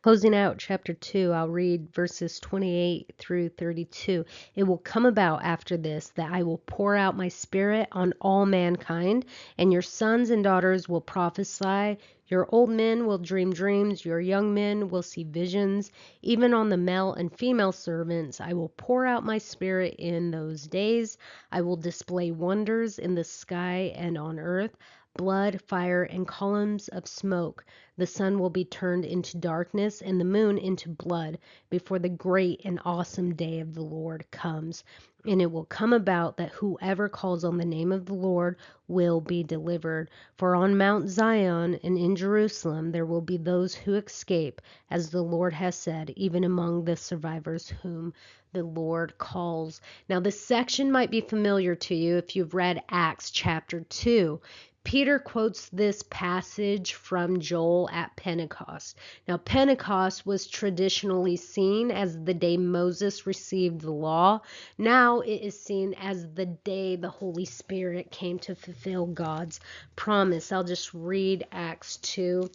Closing out chapter 2, I'll read verses 28 through 32. It will come about after this that I will pour out my spirit on all mankind, and your sons and daughters will prophesy. Your old men will dream dreams, your young men will see visions. Even on the male and female servants I will pour out my spirit in those days. I will display wonders in the sky and on earth, blood, fire, and columns of smoke. The sun will be turned into darkness and the moon into blood before the great and awesome day of the Lord comes. And it will come about that whoever calls on the name of the Lord will be delivered. For on Mount Zion and in Jerusalem there will be those who escape, as the Lord has said, even among the survivors whom the Lord calls. Now, this section might be familiar to you if you've read Acts chapter 2. Peter quotes this passage from Joel at Pentecost. Now, Pentecost was traditionally seen as the day Moses received the law. Now it is seen as the day the Holy Spirit came to fulfill God's promise. I'll just read Acts 2.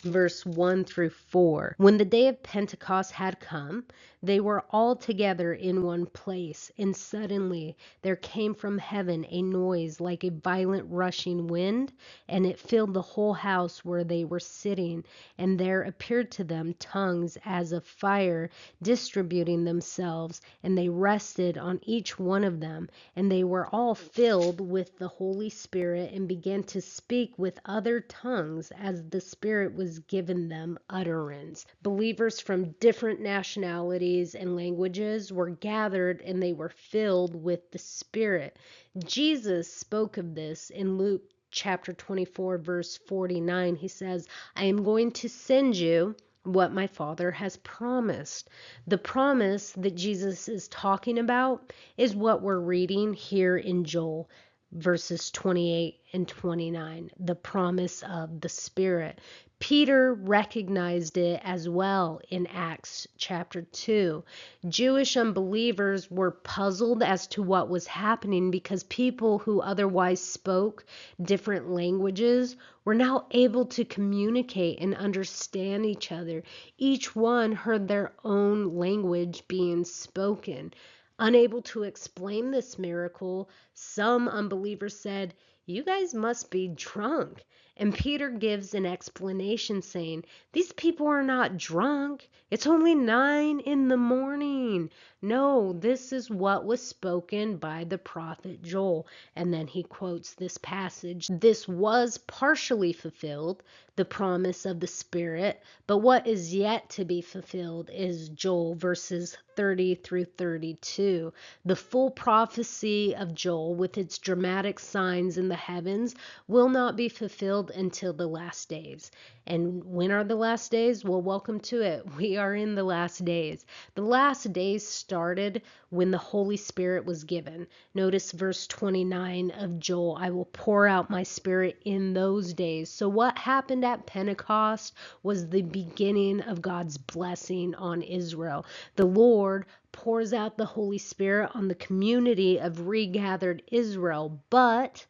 Verse 1 through 4. When the day of Pentecost had come, they were all together in one place, and suddenly there came from heaven a noise like a violent rushing wind, and it filled the whole house where they were sitting. And there appeared to them tongues as of fire, distributing themselves, and they rested on each one of them. And they were all filled with the Holy Spirit, and began to speak with other tongues as the Spirit was given them utterance. Believers from different nationalities and languages were gathered, and they were filled with the Spirit. Jesus spoke of this in Luke chapter 24, verse 49. He says, I am going to send you what my Father has promised. The promise that Jesus is talking about is what we're reading here in Joel verses 28 and 29, the promise of the Spirit. Peter recognized it as well in Acts chapter 2. Jewish unbelievers were puzzled as to what was happening because people who otherwise spoke different languages were now able to communicate and understand each other. Each one heard their own language being spoken. Unable to explain this miracle, some unbelievers said, "You guys must be drunk." And Peter gives an explanation saying, these people are not drunk. It's only 9 a.m. No, this is what was spoken by the prophet Joel. And then he quotes this passage. This was partially fulfilled, the promise of the Spirit, but what is yet to be fulfilled is Joel verses 30 through 32. The full prophecy of Joel with its dramatic signs in the heavens will not be fulfilled until the last days. And when are the last days? Well, welcome to it. We are in the last days. The last days started when the Holy Spirit was given. Notice verse 29 of Joel, I will pour out my Spirit in those days. So what happened at Pentecost was the beginning of God's blessing on Israel. The Lord pours out the Holy Spirit on the community of regathered Israel, but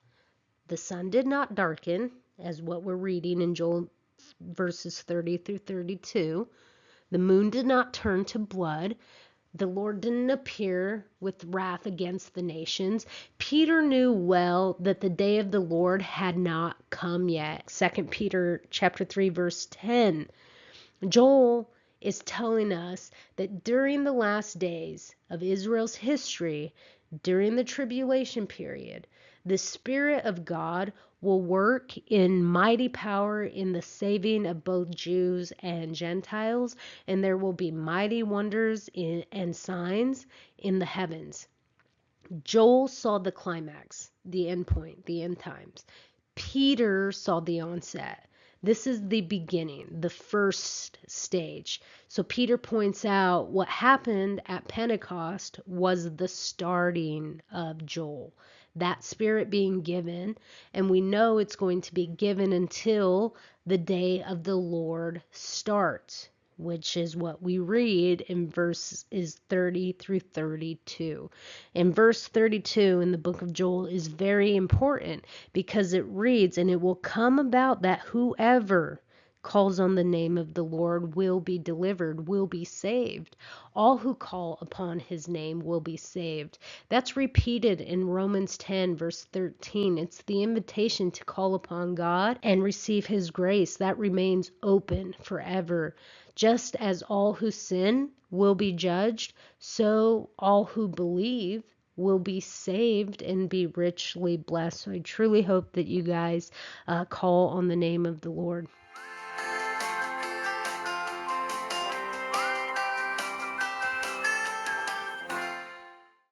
the sun did not darken, as what we're reading in Joel verses 30 through 32. The moon did not turn to blood. The Lord didn't appear with wrath against the nations. Peter knew well that the day of the Lord had not come yet. 2 Peter chapter 3 verse 10. Joel is telling us that during the last days of Israel's history, during the tribulation period, the Spirit of God will work in mighty power in the saving of both Jews and Gentiles, and there will be mighty wonders and signs in the heavens. Joel saw the climax, the end point, the end times. Peter saw the onset. This is the beginning, the first stage. So Peter points out what happened at Pentecost was the starting of Joel. That Spirit being given, and we know it's going to be given until the day of the Lord starts, which is what we read in verses 30 through 32. And verse 32 in the book of Joel is very important because it reads, and it will come about that whoever calls on the name of the Lord will be delivered, will be saved. All who call upon his name will be saved. That's repeated in Romans 10, verse 13. It's the invitation to call upon God and receive his grace that remains open forever. Just as all who sin will be judged, so all who believe will be saved and be richly blessed. So I truly hope that you guys call on the name of the Lord.